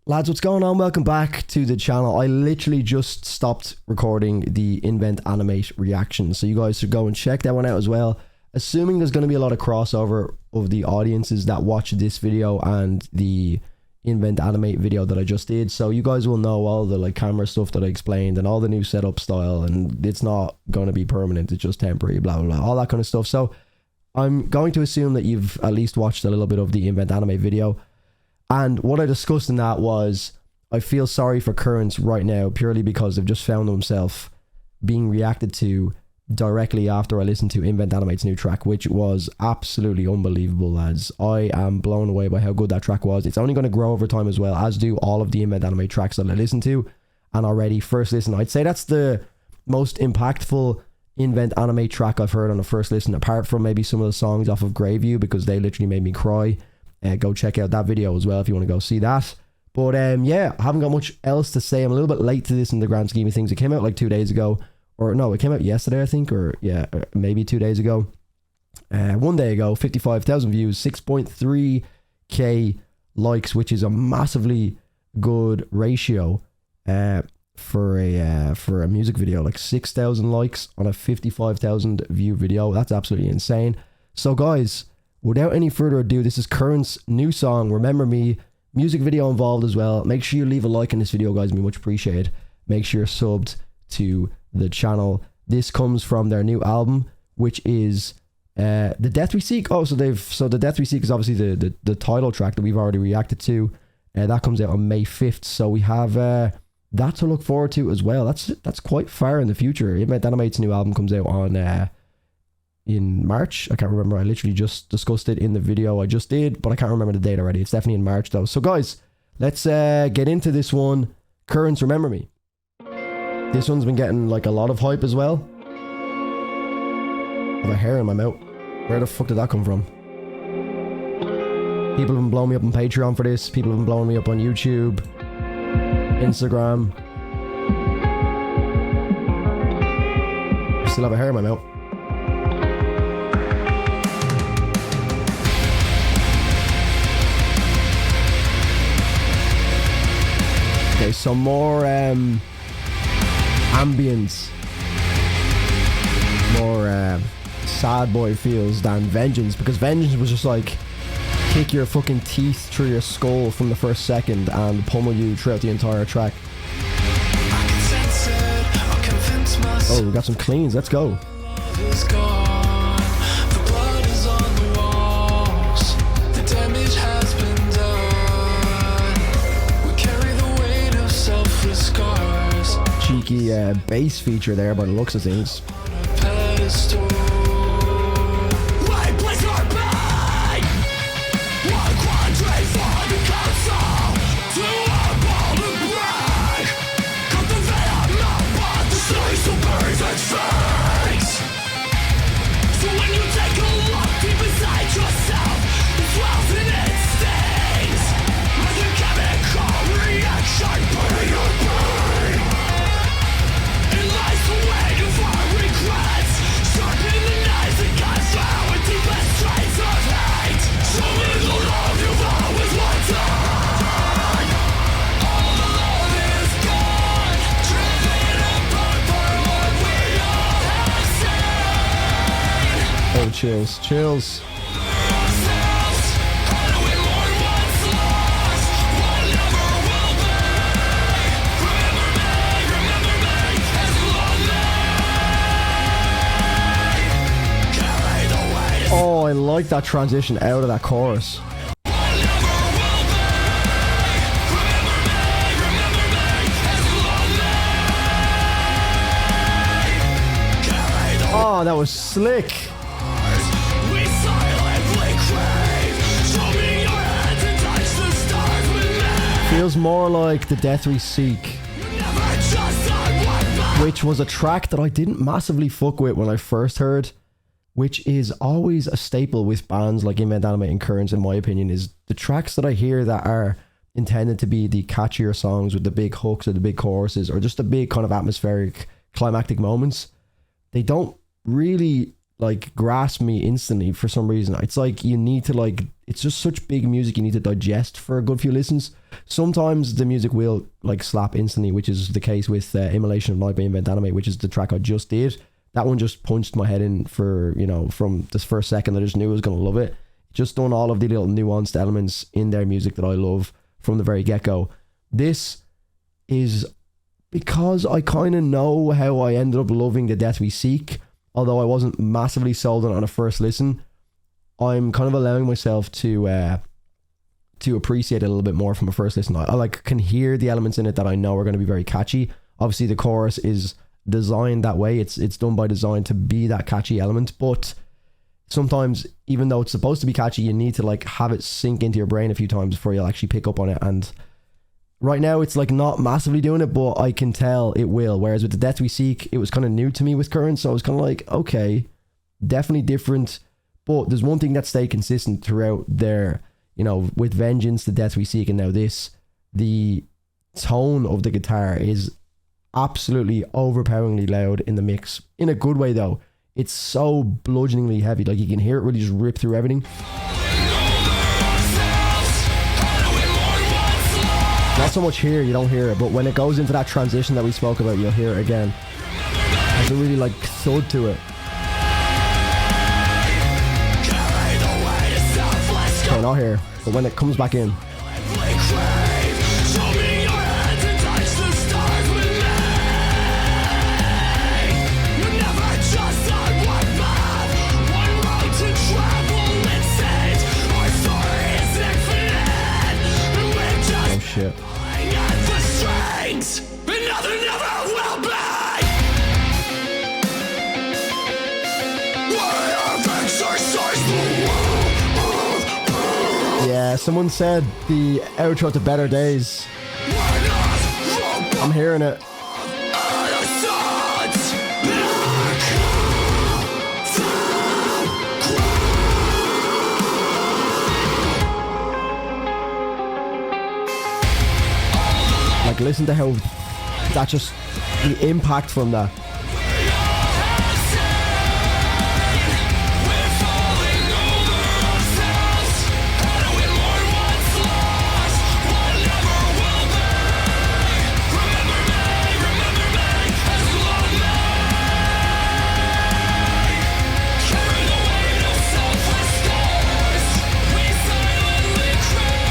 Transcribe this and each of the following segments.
Lads, what's going on? Welcome back to the channel. I literally just stopped recording the Invent Animate reaction, so you guys should go and check that one out as well. Assuming there's going to be a lot of crossover of the audiences that watch this video and the Invent Animate video that I just did, so you guys will know all the like camera stuff that I explained and all the new setup style, and it's not going to be permanent, it's just temporary, blah blah blah, all that kind of stuff. So I'm going to assume that you've at least watched a little bit of the Invent Animate video. And what I discussed in that was, I feel sorry for Currents right now purely because they've just found themselves being reacted to directly after I listened to Invent Animate's new track, which was absolutely unbelievable, lads. I am blown away by how good that track was. It's only going to grow over time as well, as do all of the Invent Animate tracks that I listen to. And already, first listen, I'd say that's the most impactful Invent Animate track I've heard on the first listen, apart from maybe some of the songs off of Greyview, because they literally made me cry. Go check out that video as well if you want to go see that. But yeah, I haven't got much else to say. I'm a little bit late to this in the grand scheme of things. It came out like 2 days ago, or no, it came out yesterday I think, or yeah, maybe 2 days ago. 1 day ago, 55,000 views, 6.3k likes, which is a massively good ratio for a music video. Like 6,000 likes on a 55,000 view video. That's absolutely insane. So guys, without any further ado, this is Current's new song, Remember Me. Music video involved as well. Make sure you leave a like in this video, guys. It'd be much appreciated. Make sure you're subbed to the channel. This comes from their new album, which is The Death We Seek. Oh, so The Death We Seek is obviously the title track that we've already reacted to. That comes out on May 5th. So we have that to look forward to as well. That's quite far in the future. Invent Animate's new album comes out on in March. I can't remember. I literally just discussed it in the video I just did, but I can't remember the date already. It's definitely in March though. So guys, let's get into this one. Currents, Remember Me. This one's been getting like a lot of hype as well. I have a hair in my mouth. Where the fuck did that come from? People have been blowing me up on Patreon for this. People have been blowing me up on YouTube, Instagram. I still have a hair in my mouth. Okay, some more ambience, more sad boy feels than Vengeance, because Vengeance was just like kick your fucking teeth through your skull from the first second and pummel you throughout the entire track. Oh, we got some cleans, let's go. Cheeky bass feature there by the looks of things. Oh, chills, chills. Oh, I like that transition out of that chorus. Oh, that was slick. Feels more like The Death We Seek, which was a track that I didn't massively fuck with when I first heard, which is always a staple with bands like Invent Animate and Currents, in my opinion, is the tracks that I hear that are intended to be the catchier songs with the big hooks or the big choruses or just the big kind of atmospheric climactic moments. They don't really like grasp me instantly for some reason. It's like you need to like it's just such big music you need to digest for a good few listens. Sometimes the music will like slap instantly, which is the case with Immolation of Night by Invent Animate, which is the track I just did. That one just punched my head in for, you know, from this first second. I just knew I was going to love it. Just done all of the little nuanced elements in their music that I love from the very get-go. This is because I kind of know how I ended up loving The Death We Seek, although I wasn't massively sold on a first listen. I'm kind of allowing myself to appreciate it a little bit more from a first listen. I like can hear the elements in it that I know are going to be very catchy. Obviously the chorus is designed that way. It's done by design to be that catchy element, but sometimes even though it's supposed to be catchy, you need to like have it sink into your brain a few times before you'll actually pick up on it. And right now it's like not massively doing it, but I can tell it will. Whereas with The Death We Seek, it was kind of new to me with Currents, so I was kind of like, okay, definitely different. But there's one thing that stayed consistent throughout their, you know, with Vengeance, The Death We Seek, and now this, the tone of the guitar is absolutely overpoweringly loud in the mix. In a good way though. It's so bludgeoningly heavy, like you can hear it really just rip through everything. Not so much here, you don't hear it, but when it goes into that transition that we spoke about, you'll hear it again. There's a really like thud to it. Okay, not here, but when it comes back in. Oh shit. Yeah, someone said the outro to Better Days. I'm hearing it. Like, listen to how that just, the impact from that.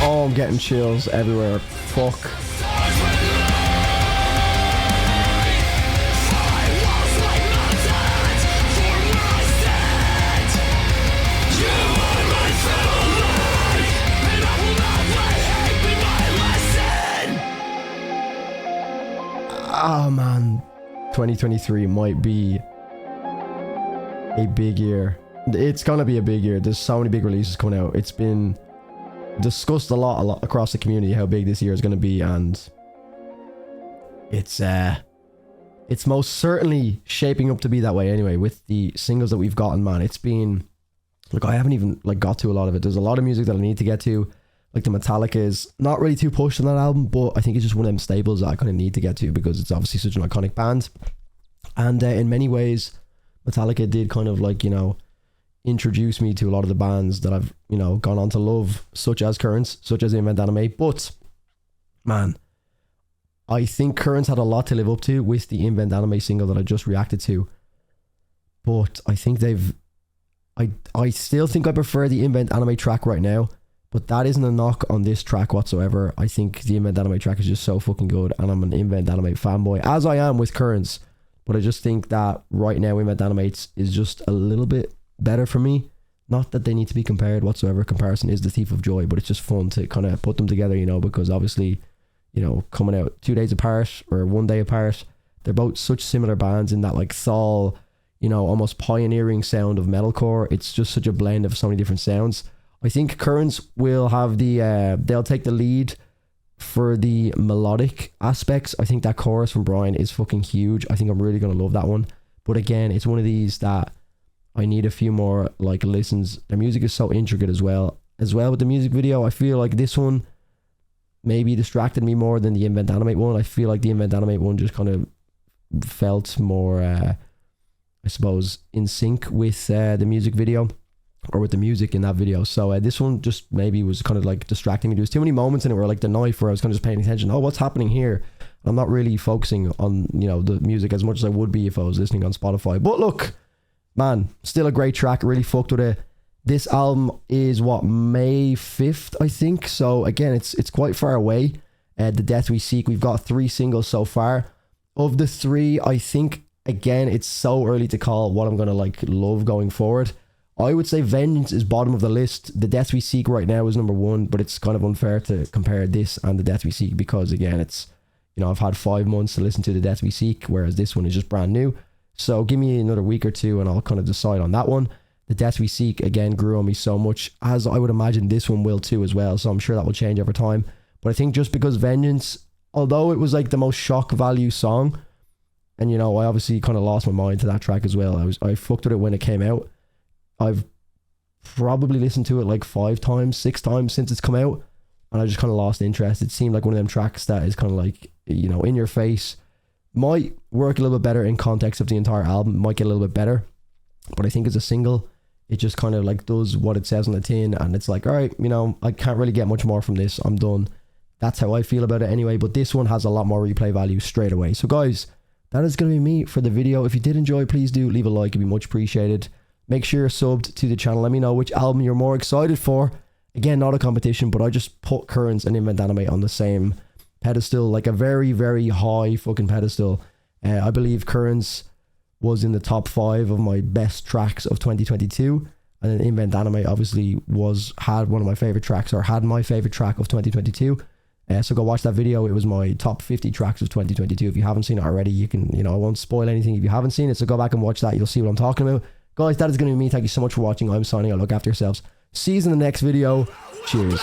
Oh, I'm getting chills everywhere. Fuck. Oh man, 2023 might be a big year. It's gonna be a big year. There's so many big releases coming out. It's been discussed a lot across the community how big this year is gonna be, and it's most certainly shaping up to be that way anyway. With the singles that we've gotten, man, it's been, look, I haven't even like got to a lot of it. There's a lot of music that I need to get to. Like the Metallica is not really too pushed on that album, but I think it's just one of them staples that I kind of need to get to because it's obviously such an iconic band. And in many ways, Metallica did kind of like, you know, introduce me to a lot of the bands that I've, you know, gone on to love, such as Currents, such as Invent Animate. But, man, I think Currents had a lot to live up to with the Invent Animate single that I just reacted to. But I think I still think I prefer the Invent Animate track right now. But that isn't a knock on this track whatsoever. I think the Invent Animate track is just so fucking good, and I'm an Invent Animate fanboy, as I am with Currents. But I just think that right now Invent Animates is just a little bit better for me. Not that they need to be compared whatsoever. Comparison is the thief of joy, but it's just fun to kind of put them together, you know, because obviously, you know, coming out 2 days apart or 1 day apart, they're both such similar bands in that like soul, you know, almost pioneering sound of metalcore. It's just such a blend of so many different sounds. I think Currents will have they'll take the lead for the melodic aspects. I think that chorus from Brian is fucking huge. I think I'm really going to love that one. But again, it's one of these that I need a few more like listens. Their music is so intricate as well. As well with the music video, I feel like this one maybe distracted me more than the Invent Animate one. I feel like the Invent Animate one just kind of felt more, I suppose, in sync with the music video. or with the music in that video. So this one just maybe was kind of like distracting me. There was too many moments in it where like the knife where I was kind of just paying attention. Oh, what's happening here? I'm not really focusing on, you know, the music as much as I would be if I was listening on Spotify. But look, man, still a great track. Really fucked with it. This album is what, May 5th, I think. So again, it's quite far away. The Death We Seek, we've got 3 singles so far. Of the 3, I think, again, it's so early to call what I'm going to like love going forward. I would say Vengeance is bottom of the list. The Death We Seek right now is number 1, but it's kind of unfair to compare this and The Death We Seek because, again, it's, you know, I've had 5 months to listen to The Death We Seek, whereas this one is just brand new. So give me another week or 2 and I'll kind of decide on that one. The Death We Seek, again, grew on me so much, as I would imagine this one will too as well. So I'm sure that will change over time. But I think just because Vengeance, although it was like the most shock value song, and, you know, I obviously kind of lost my mind to that track as well. I fucked with it when it came out. I've probably listened to it like 5 times, 6 times since it's come out, and I just kind of lost interest. It seemed like one of them tracks that is kind of like, you know, in your face. Might work a little bit better in context of the entire album, might get a little bit better, but I think as a single, it just kind of like does what it says on the tin, and it's like, all right, you know, I can't really get much more from this. I'm done. That's how I feel about it anyway, but this one has a lot more replay value straight away. So guys, that is going to be me for the video. If you did enjoy, please do leave a like. It'd be much appreciated. Make sure you're subbed to the channel. Let me know which album you're more excited for. Again, not a competition, but I just put Currents and Invent Anime on the same pedestal, like a very, very high fucking pedestal. I believe Currents was in the top 5 of my best tracks of 2022. And then Invent Anime obviously had one of my favorite tracks, or had my favorite track of 2022. So go watch that video. It was my top 50 tracks of 2022. If you haven't seen it already, you can, you know, I won't spoil anything if you haven't seen it. So go back and watch that. You'll see what I'm talking about. Guys, that is going to be me. Thank you so much for watching. I'm signing out. Look after yourselves. See you in the next video. Cheers.